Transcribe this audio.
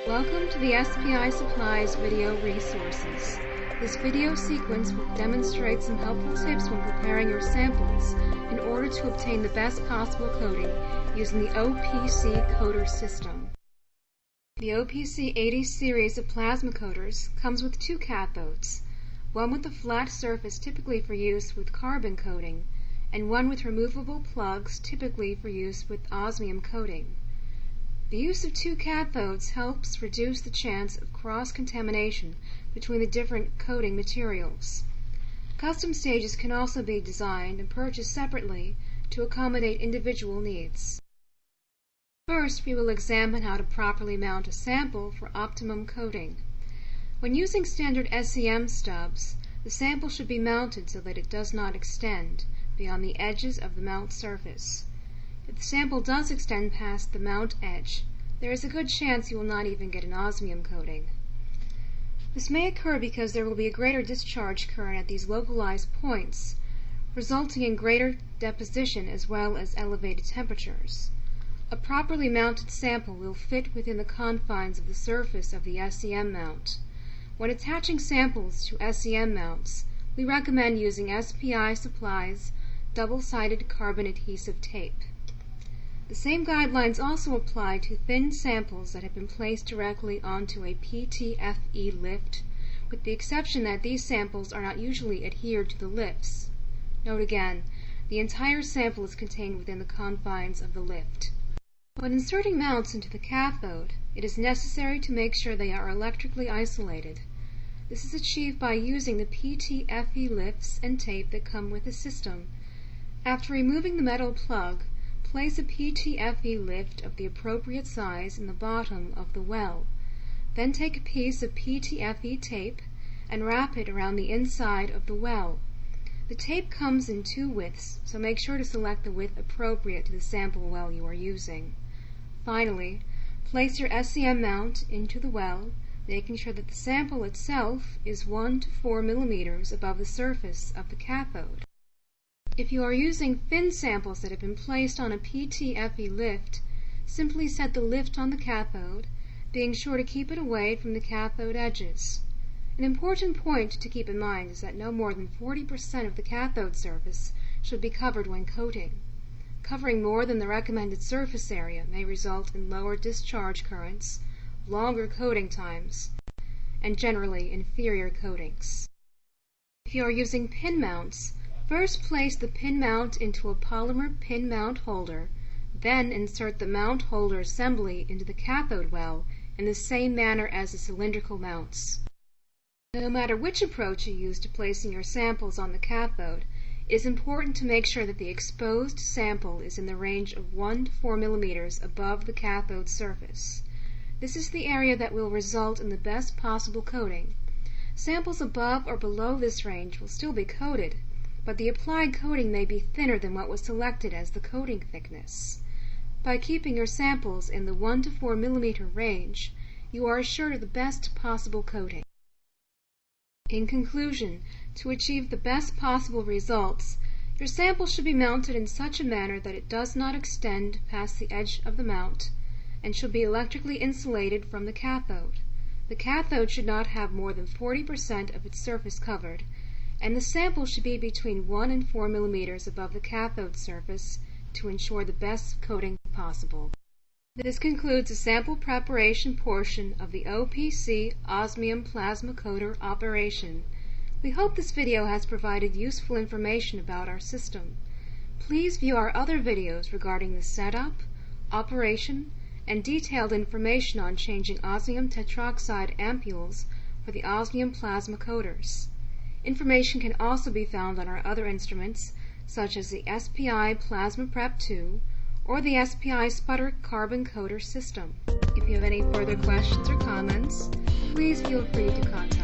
Welcome to the SPI Supplies video resources. This video sequence will demonstrate some helpful tips when preparing your samples in order to obtain the best possible coating using the OPC coater system. The OPC 80 series of plasma coaters comes with two cathodes, one with a flat surface typically for use with carbon coating, and one with removable plugs typically for use with osmium coating. The use of two cathodes helps reduce the chance of cross-contamination between the different coating materials. Custom stages can also be designed and purchased separately to accommodate individual needs. First, we will examine how to properly mount a sample for optimum coating. When using standard SEM stubs, the sample should be mounted so that it does not extend beyond the edges of the mount surface. If the sample does extend past the mount edge, there is a good chance you will not even get an osmium coating. This may occur because there will be a greater discharge current at these localized points, resulting in greater deposition as well as elevated temperatures. A properly mounted sample will fit within the confines of the surface of the SEM mount. When attaching samples to SEM mounts, we recommend using SPI Supplies double-sided carbon adhesive tape. The same guidelines also apply to thin samples that have been placed directly onto a PTFE lift, with the exception that these samples are not usually adhered to the lifts. Note again, the entire sample is contained within the confines of the lift. When inserting mounts into the cathode, it is necessary to make sure they are electrically isolated. This is achieved by using the PTFE lifts and tape that come with the system. After removing the metal plug, place a PTFE lift of the appropriate size in the bottom of the well. Then take a piece of PTFE tape and wrap it around the inside of the well. The tape comes in two widths, so make sure to select the width appropriate to the sample well you are using. Finally, place your SEM mount into the well, making sure that the sample itself is 1 to 4 millimeters above the surface of the cathode. If you are using thin samples that have been placed on a PTFE lift, simply set the lift on the cathode, being sure to keep it away from the cathode edges. An important point to keep in mind is that no more than 40% of the cathode surface should be covered when coating. Covering more than the recommended surface area may result in lower discharge currents, longer coating times, and generally inferior coatings. If you are using pin mounts, first place the pin mount into a polymer pin mount holder, then insert the mount holder assembly into the cathode well in the same manner as the cylindrical mounts. No matter which approach you use to placing your samples on the cathode, it is important to make sure that the exposed sample is in the range of 1 to 4 millimeters above the cathode surface. This is the area that will result in the best possible coating. Samples above or below this range will still be coated, but the applied coating may be thinner than what was selected as the coating thickness. By keeping your samples in the 1 to 4 millimeter range, you are assured of the best possible coating. In conclusion, to achieve the best possible results, your sample should be mounted in such a manner that it does not extend past the edge of the mount, and should be electrically insulated from the cathode. The cathode should not have more than 40% of its surface covered, and the sample should be between 1 and 4 millimeters above the cathode surface to ensure the best coating possible. This concludes the sample preparation portion of the OPC Osmium Plasma Coater operation. We hope this video has provided useful information about our system. Please view our other videos regarding the setup, operation, and detailed information on changing osmium tetroxide ampules for the Osmium Plasma Coaters. Information can also be found on our other instruments, such as the SPI Plasma Prep 2 or the SPI Sputter Carbon Coater system. If you have any further questions or comments, please feel free to contact